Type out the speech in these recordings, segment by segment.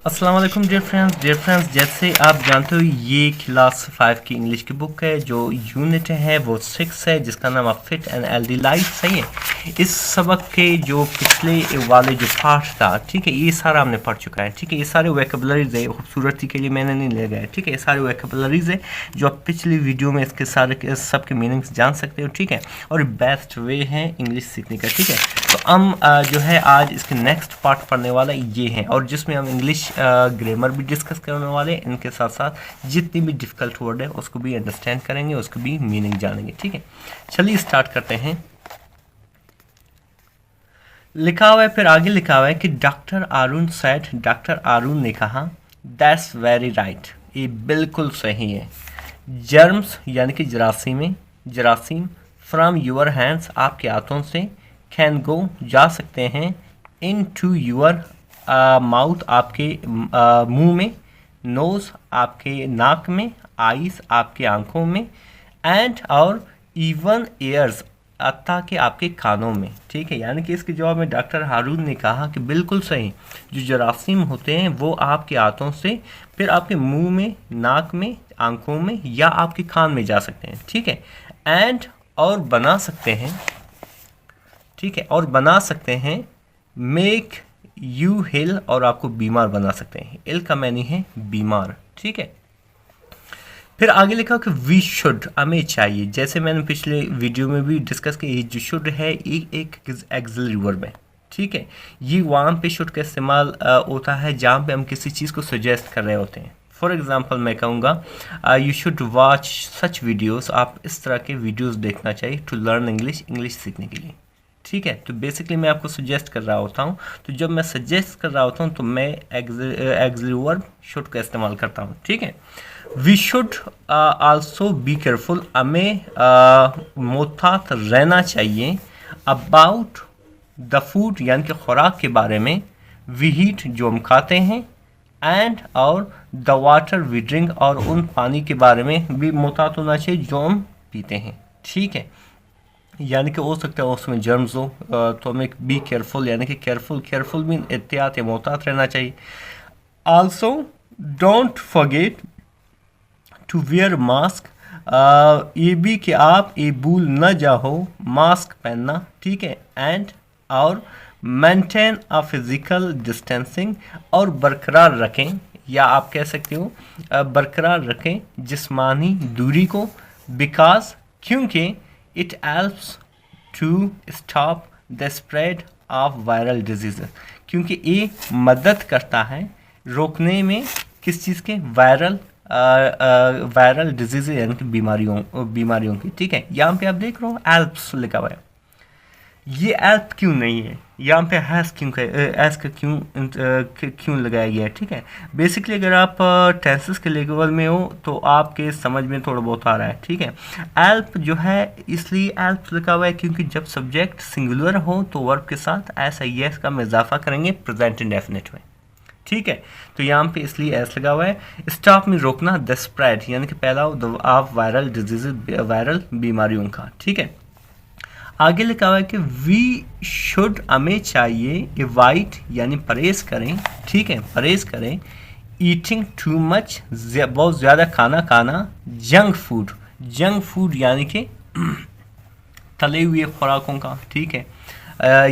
अस्सलाम वालेकुम dear friends, जैसे आप जानते हो ये क्लास 5 की इंग्लिश की बुक है। जो यूनिट है वो 6 है, जिसका नाम है फिट एंड हेल्दी लाइफ। सही है। इस सबक के जो पिछले वाले जो पार्ट था, ठीक है, ये सारा हमने पढ़ चुका है। ठीक है, ये सारे वोकैबुलरीज है, खूबसूरती के लिए मैंने नहीं ले गया। ठीक है, ये सारे वोकैबुलरीज है जो आप पिछली वीडियो में इसके सारे सब के मीनिंग्स जान सकते हो। ठीक है, और बेस्ट वे है इंग्लिश सीखने का। ठीक है, तो हम जो है आज इसके नेक्स्ट पार्ट पढ़ने वाला ये है, और जिसमें हम इंग्लिश ग्रामर भी डिस्कस करने वाले हैं। इनके साथ साथ जितनी भी डिफ़िकल्ट वर्ड है उसको भी अंडरस्टैंड करेंगे, उसको भी मीनिंग जानेंगे। ठीक है, चलिए स्टार्ट करते हैं। लिखा हुआ है, फिर आगे लिखा हुआ है कि doctor Arun said, doctor Arun ने कहा, दैट्स वेरी राइट, ये बिल्कुल सही है। जर्म्स यानी कि जरासीम फ्रॉम योर हैंड्स, आपके हाथों से, कैन गो जा सकते हैं, इन टू यूर माउथ, आपके मुंह में, नोज आपके नाक में, आईज आपके आंखों में, एंड और इवन ईयर्स अत्ता के आपके कानों में। ठीक है, यानी कि इसके जवाब में डॉक्टर हारून ने कहा कि बिल्कुल सही, जो जरासीम होते हैं वो आपके हाथों से, फिर आपके मुंह में, नाक में, आंखों में या आपके कान में जा सकते हैं। ठीक है, एंड और बना सकते हैं, ठीक है, और बना सकते हैं, मेक यू हिल, और आपको बीमार बना सकते हैं। इल का मैनी है बीमार। ठीक है, फिर आगे लिखा कि वी शुड, हमें चाहिए। जैसे मैंने पिछले वीडियो में भी डिस्कस किया, ये जो शुड है ये एक एक्सिलरी वर्ब है। ठीक है, ये वहाँ पे शुड का इस्तेमाल होता है जहाँ पे हम किसी चीज़ को सजेस्ट कर रहे होते हैं। फॉर एग्जाम्पल मैं कहूँगा you should watch such videos, आप इस तरह के वीडियोज़ देखना चाहिए टू लर्न इंग्लिश सीखने के लिए। ठीक है, तो बेसिकली मैं आपको सजेस्ट कर रहा होता हूँ, तो जब मैं सजेस्ट कर रहा होता हूँ तो मैं एक्सिलरी वर्ब शुड का इस्तेमाल करता हूँ। ठीक है, we should also be careful, हमें मोहतात रहना चाहिए, अबाउट द फूड यानी कि खुराक के बारे में, वी हीट जो हम खाते हैं, एंड और द वाटर वी ड्रिंक, और उन पानी के बारे में भी मोहतात होना चाहिए जो हम पीते हैं। ठीक है, यानी कि हो सकता है उसमें जर्म्स हो, तो हमें बी केयरफुल यानी कि केयरफुल भी एहतियात या मोहतात रहना चाहिए। Also don't forget to wear mask, ये भी कि आप ये भूल न जाओ मास्क पहनना। ठीक है, एंड और मेंटेन अ फिजिकल डिस्टेंसिंग, और बरकरार रखें, या आप कह सकते हो बरकरार रखें जिस्मानी दूरी को, बिकॉज क्योंकि it helps to stop the spread of viral disease, क्योंकि ये मदद करता है रोकने में किस चीज़ के, वायरल डिजीज़ यानी कि बीमारियों की। ठीक है, यहाँ पे आप देख रहे हो एल्प्स लिखा हुआ है, ये एल्प क्यों नहीं है, यहाँ पे हैज़ क्यों लगाया गया है। ठीक है, बेसिकली अगर आप टेंसेस के लेवल में हो तो आपके समझ में थोड़ा बहुत आ रहा है। ठीक है, एल्प जो है इसलिए एल्प लिखा हुआ है क्योंकि जब सब्जेक्ट सिंगुलर हो तो वर्ब के साथ एस आई एस का हम इजाफा करेंगे प्रेजेंट इंडेफिनिट में। ठीक है, तो यहाँ पे इसलिए एस लगा हुआ है। स्टॉप में रोकना, द स्प्रेड यानी कि पैदा ऑफ वायरल डिजीज, वायरल बीमारियों का। ठीक है, आगे लिखा हुआ है कि वी शुड, हमें चाहिए, एवॉइड यानी परहेज करें। ठीक है, परहेज करें, ईटिंग टू मच, बहुत ज़्यादा खाना, जंक फूड यानी कि तले हुए खुराकों का। ठीक है,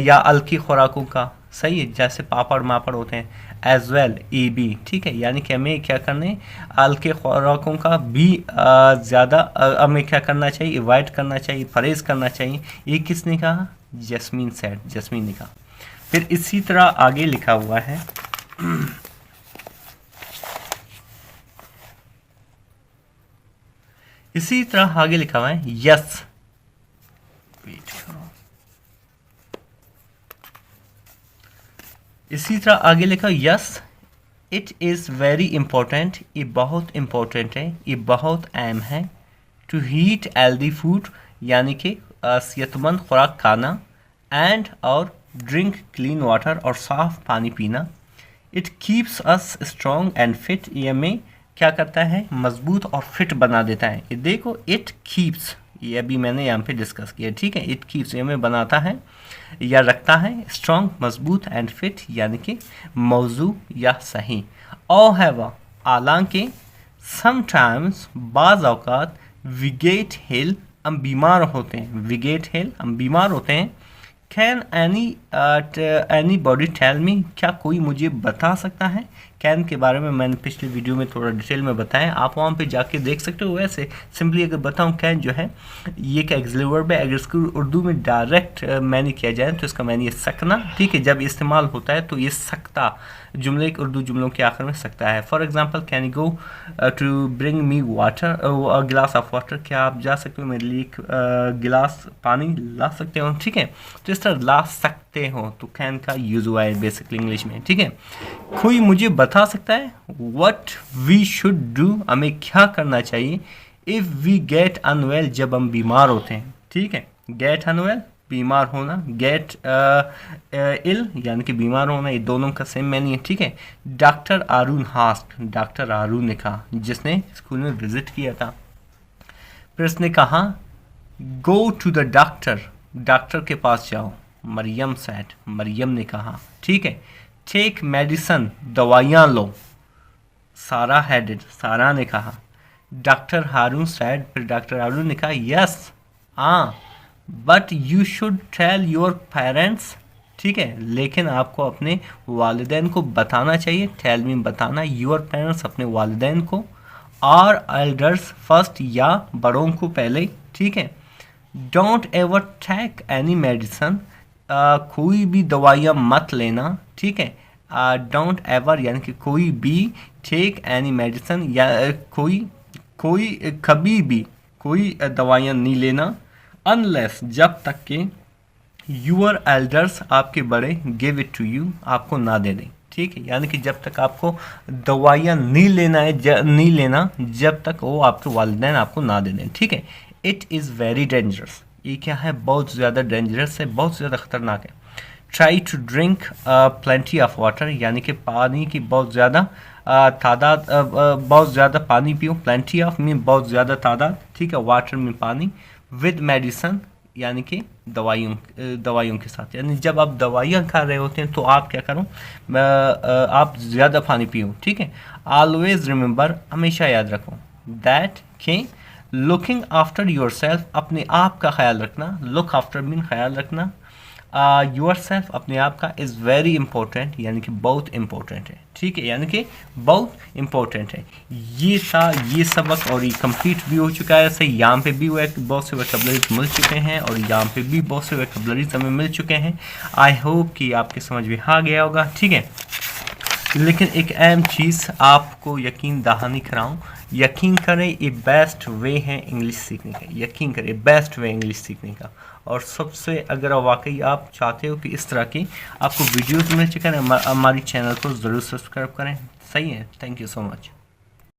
या हल्की खुराकों का। सही है, जैसे पापड़ मापड़ होते हैं, एज वेल ए बी। ठीक है, यानी कि हमें क्या करना है, हल्के खुराकों का भी ज़्यादा हमें क्या करना चाहिए, अवॉइड करना चाहिए, परहेज करना चाहिए। ये किसने कहा, जस्मीन ने कहा। फिर इसी तरह आगे लिखा हुआ है इसी तरह आगे लिखा हुआ है यस, इसी तरह आगे लिखा yes it is very important, ये बहुत इम्पोर्टेंट है, ये बहुत अहम है, टू हीट हेल्दी फूड यानी कि सेहतमंद खुराक खाना, एंड और ड्रिंक क्लीन वाटर, और साफ़ पानी पीना। It keeps us strong and fit, ये हमें क्या करता है, मजबूत और फिट बना देता है। ये देखो, इट कीप्स ये अभी मैंने यहाँ पे डिस्कस किया, ठीक है। इट कीप्स ये में बनाता है या रखता है, स्ट्रॉन्ग मजबूत, एंड फिट यानी कि मौजू या सही। However, हालांकि समटाइम्स बाज़ औक़ात वी गेट हिल हम बीमार होते हैं, वी गेट हिल हम बीमार होते हैं। Can anybody tell me, क्या कोई मुझे बता सकता है। कैन के बारे में मैंने पिछले वीडियो में थोड़ा डिटेल में बताया, आप वहाँ पे जाके देख सकते हो। वैसे सिंपली अगर बताऊँ, कैन जो है ये एक एक्सिलरी वर्ब है। अगर इसको उर्दू में डायरेक्ट मैंने किया जाए तो इसका मैंने ये सकना, ठीक है। जब इस्तेमाल होता है तो ये सकता, जुमले के उर्दू जुमलों के आखिर में सकता है। For example, can you go to bring me water, glass of water, क्या आप जा सकते हो मेरे लिए एक गिलास पानी ला सकते हो, ठीक है। तो इस तरह ला सकते हो तो कैन का यूज हुआ है बेसिकली इंग्लिश में, ठीक है। कोई मुझे बता सकता है, व्हाट वी शुड डू, हमें क्या करना चाहिए, इफ़ वी गेट अनवेल, जब हम बीमार होते हैं, ठीक है। गेट अनवेल बीमार होना, गेट इल यानी कि बीमार होना, ये दोनों का सेम मीनिंग है, ठीक है। डॉक्टर आरून हास्ट, डॉक्टर आरून ने कहा, जिसने स्कूल में विजिट किया था। फिर उसने कहा go to the doctor, doctor के पास जाओ। मरियम सैड, मरियम ने कहा, ठीक है। टेक मेडिसन, दवाइयाँ लो। सारा हैडेड, सारा ने कहा। डॉक्टर हारून सैड, फिर डॉक्टर हारून ने कहा यस, हाँ, but you should tell your parents, ठीक है, लेकिन आपको अपने वालिदैन को बताना चाहिए। टेल मी बताना, योर पेरेंट्स अपने वालिदैन को, और एल्डर्स फर्स्ट या बड़ों को पहले, ठीक है। Don't ever take any medicine, कोई भी दवाइयाँ मत लेना, ठीक है। डोंट एवर यानी कि कोई भी, टेक एनी मेडिसन या कोई कभी भी कोई दवाइयाँ नहीं लेना, अनलेस जब तक कि यूअर एल्डर्स आपके बड़े गिव इट टू यू, आपको ना दे दें, ठीक है। यानी कि जब तक आपको दवाइयाँ नहीं लेना है, नहीं लेना जब तक वो आपके वालिदैन आपको ना दे दें, ठीक है। इट इज़ वेरी डेंजरस, ये क्या है, बहुत ज़्यादा डेंजरस है, बहुत ज़्यादा ख़तरनाक है। Try to drink plenty of water, यानी कि पानी की बहुत ज़्यादा तादाद, बहुत ज़्यादा पानी पियो। प्लेंटी ऑफ मीन बहुत ज़्यादा तादाद, ठीक है। वाटर में पानी, विद मेडिसन यानी कि दवाइयों के साथ, यानी जब आप दवाइयाँ खा रहे होते हैं तो आप क्या करो, आप ज़्यादा पानी पियो, ठीक है। ऑलवेज रिमेंबर, हमेशा याद रखो, दैट कि लुकिंग आफ्टर योर सेल्फ, अपने आप का ख्याल रखना। लुक आफ्टर मीन ख्याल रखना, योर सेल्फ अपने आप का, इज़ वेरी इंपॉर्टेंट यानी कि बहुत इंपॉर्टेंट है, ठीक है। यानी कि बहुत इंपॉर्टेंट है। ये था ये सबक, और ये कंप्लीट भी हो चुका है। ऐसे यहाँ पे भी बहुत से वोकैबुलरीज मिल चुके हैं, और यहाँ पे भी बहुत से वोकैबुलरीज हमें मिल चुके हैं। आई होप कि आपके समझ में आ गया होगा, ठीक है। लेकिन एक अहम चीज़ आपको यकीन दहानी कराऊँ, यकीन करें ये बेस्ट वे है इंग्लिश सीखने का, यकीन करें बेस्ट वे इंग्लिश सीखने का। और सबसे अगर वाकई आप चाहते हो कि इस तरह की आपको वीडियोस मिल सकें, हमारी चैनल को ज़रूर सब्सक्राइब करें, सही है। Thank you so much.